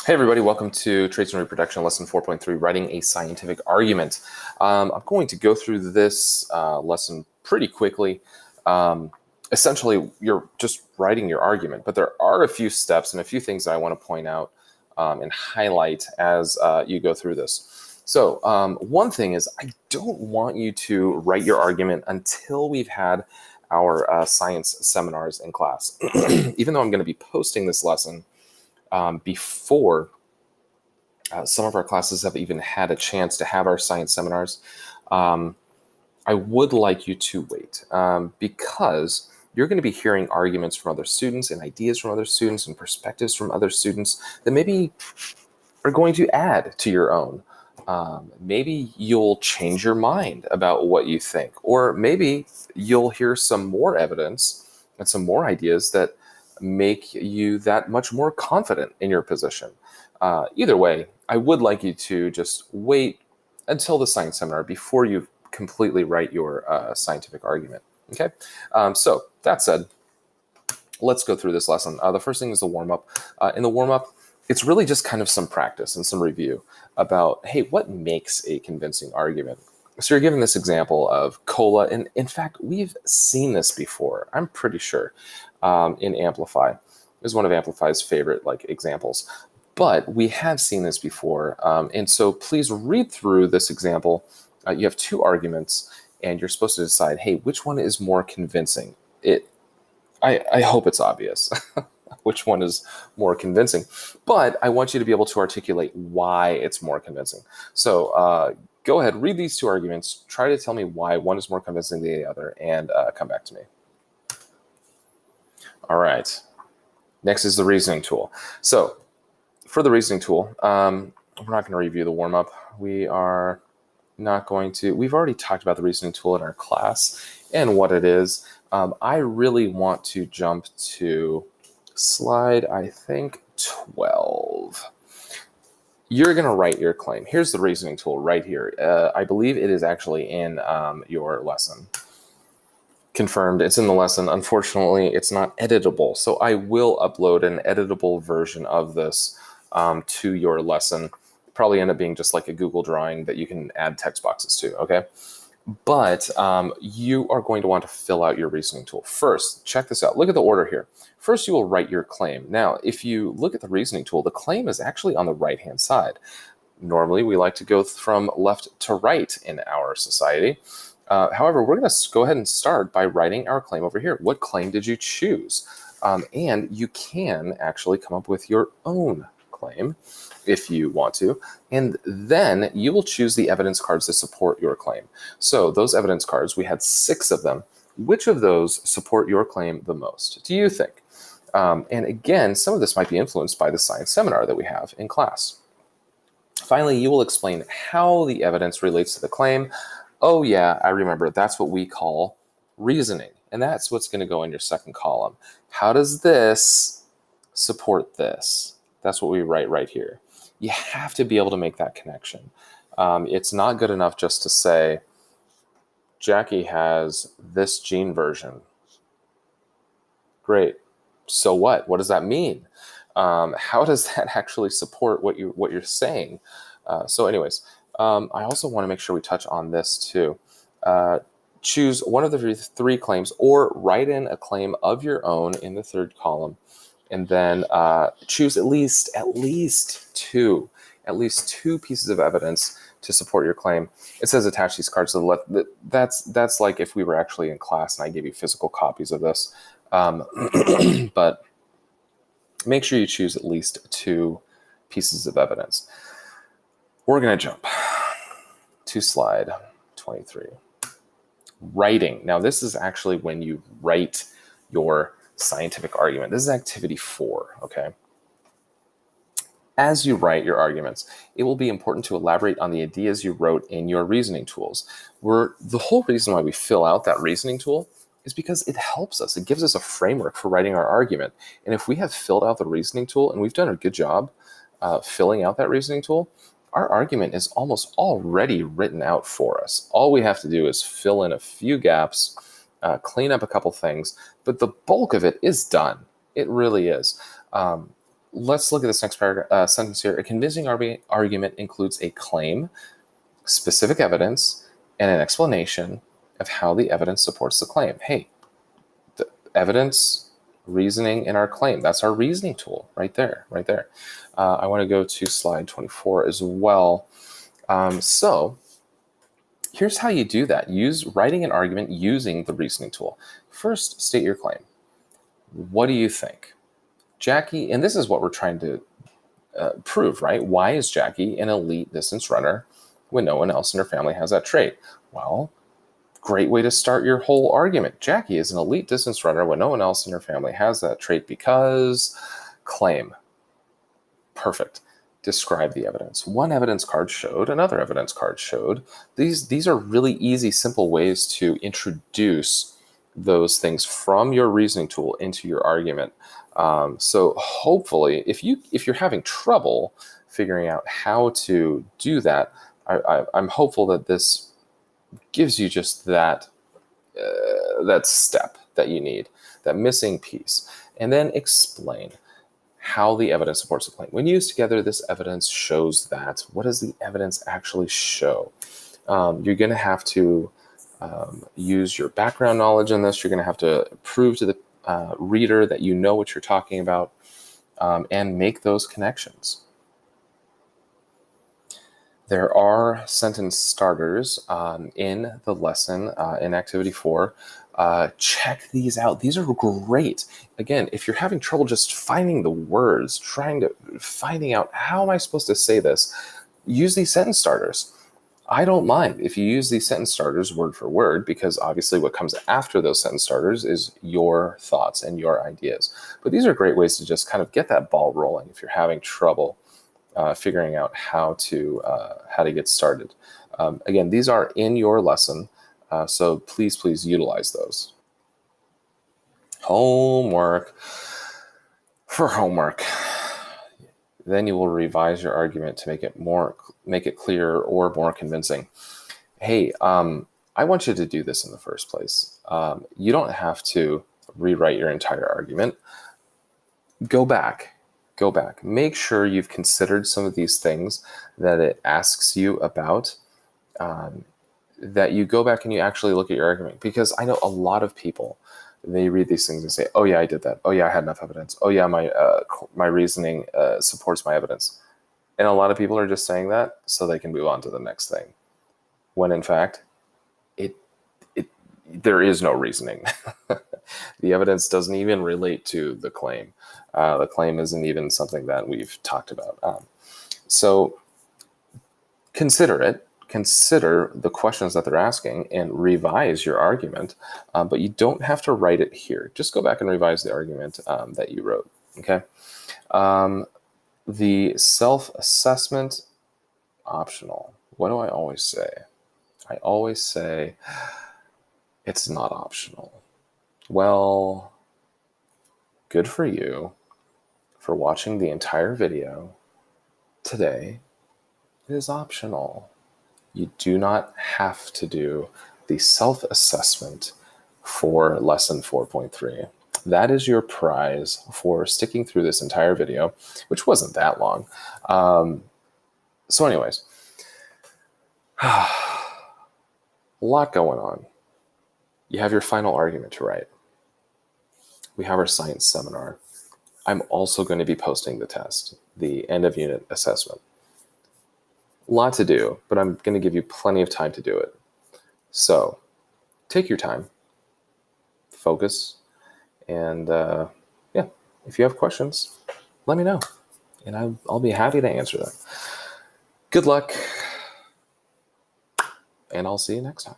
Hey everybody, welcome to Traits and Reproduction, lesson 4.3, writing a scientific argument. I'm going to go through this lesson pretty quickly. Essentially, you're just writing your argument, but there are a few steps and a few things that I want to point out and highlight as you go through this. So one thing is I don't want you to write your argument until we've had our science seminars in class. Even though I'm going to be posting this lesson before some of our classes have even had a chance to have our science seminars, I would like you to wait because you're going to be hearing arguments from other students and ideas from other students and perspectives from other students that maybe are going to add to your own. Maybe you'll change your mind about what you think, or maybe you'll hear some more evidence and some more ideas that make you that much more confident in your position. Either way, I would like you to just wait until the science seminar before you completely write your scientific argument. Okay, so that said, let's go through this lesson. The first thing is the warm-up. In the warm-up, it's really just kind of some practice and some review about, hey, what makes a convincing argument? So you're given this example of cola, and in fact, we've seen this before, I'm pretty sure, in Amplify. It was one of Amplify's favorite examples. But we have seen this before, and so please read through this example. You have two arguments, and you're supposed to decide, hey, which one is more convincing? I hope it's obvious which one is more convincing, but I want you to be able to articulate why it's more convincing. So go ahead, read these two arguments, try to tell me why one is more convincing than the other, and come back to me. All right, next is the reasoning tool. So for the reasoning tool, we're not going to review the warm-up. We've already talked about the reasoning tool in our class and what it is. I really want to jump to slide, I think, 12. You're going to write your claim. Here's the reasoning tool right here. I believe it is actually in your lesson. Confirmed, it's in the lesson. Unfortunately, it's not editable, so I will upload an editable version of this to your lesson. Probably end up being just like a Google drawing that you can add text boxes to, okay? But you are going to want to fill out your reasoning tool. First, check this out. Look at the order here. First, you will write your claim. Now, if you look at the reasoning tool, the claim is actually on the right-hand side. Normally, we like to go from left to right in our society. However, we're going to go ahead and start by writing our claim over here. What claim did you choose? And you can actually come up with your own claim if you want to, and then you will choose the evidence cards that support your claim. So those evidence cards, we had 6 of them. Which of those support your claim the most, do you think? And again, some of this might be influenced by the science seminar that we have in class. Finally, you will explain how the evidence relates to the claim. Oh yeah, I remember, that's what we call reasoning, and that's what's going to go in your second column. How does this support this? That's what we write right here. You have to be able to make that connection. It's not good enough just to say, Jackie has this gene version. Great. So what? What does that mean? How does that actually support what you're saying? So anyways, I also want to make sure we touch on this too. Choose one of the 3 claims, or write in a claim of your own in the third column. And then choose at least two pieces of evidence to support your claim. It says attach these cards to the left. That's like if we were actually in class and I gave you physical copies of this. But make sure you choose at least 2 pieces of evidence. We're going to jump to slide 23. Writing. Now, this is actually when you write your scientific argument. This is activity 4, okay? As you write your arguments, it will be important to elaborate on the ideas you wrote in your reasoning tools. The whole reason why we fill out that reasoning tool is because it helps us. It gives us a framework for writing our argument. And if we have filled out the reasoning tool, and we've done a good job filling out that reasoning tool, our argument is almost already written out for us. All we have to do is fill in a few gaps, clean up a couple things, but the bulk of it is done. It really is. let's look at this next paragraph, sentence here. A convincing argument includes a claim, specific evidence, and an explanation of how the evidence supports the claim. Hey, the evidence, reasoning, and our claim. That's our reasoning tool right there, right there. I want to go to slide 24 as well. So here's how you do that. Use writing an argument using the reasoning tool. First, state your claim. What do you think? Jackie, and this is what we're trying to prove, right? Why is Jackie an elite distance runner when no one else in her family has that trait? Well, great way to start your whole argument. Jackie is an elite distance runner when no one else in her family has that trait because claim. Perfect. Describe the evidence. One evidence card showed, another evidence card showed. These are really easy, simple ways to introduce those things from your reasoning tool into your argument. So hopefully, if you're having trouble figuring out how to do that, I'm hopeful that this gives you just that step that you need, that missing piece, and then explain how the evidence supports the claim. When used together, this evidence shows that. What does the evidence actually show? You're going to have to use your background knowledge in this. You're going to have to prove to the reader that you know what you're talking about, and make those connections. There are sentence starters in the lesson in Activity 4. Check these out. These are great. Again, if you're having trouble just finding the words, finding out how am I supposed to say this, use these sentence starters. I don't mind if you use these sentence starters word for word, because obviously what comes after those sentence starters is your thoughts and your ideas. But these are great ways to just kind of get that ball rolling if you're having trouble figuring out how to get started. Again, these are in your lesson, so please utilize those. Homework. For homework, then you will revise your argument to make it clearer or more convincing. Hey, I want you to do this in the first place. You don't have to rewrite your entire argument. Go back. Make sure you've considered some of these things that it asks you about, that you go back and you actually look at your argument. Because I know a lot of people, they read these things and say, oh yeah, I did that. Oh yeah, I had enough evidence. Oh yeah, my reasoning supports my evidence. And a lot of people are just saying that so they can move on to the next thing. When in fact, there is no reasoning. The evidence doesn't even relate to the claim. The claim isn't even something that we've talked about. So consider it. Consider the questions that they're asking and revise your argument. But you don't have to write it here. Just go back and revise the argument that you wrote. Okay. The self-assessment, optional. What do I always say? I always say it's not optional. Well, good for you for watching the entire video today. It is optional. You do not have to do the self-assessment for lesson 4.3. That is your prize for sticking through this entire video, which wasn't that long. So anyways, a lot going on. You have your final argument to write. We have our science seminar. I'm also going to be posting the test, the end of unit assessment. A lot to do, but I'm going to give you plenty of time to do it. So take your time, focus, and if you have questions, let me know, and I'll be happy to answer them. Good luck, and I'll see you next time.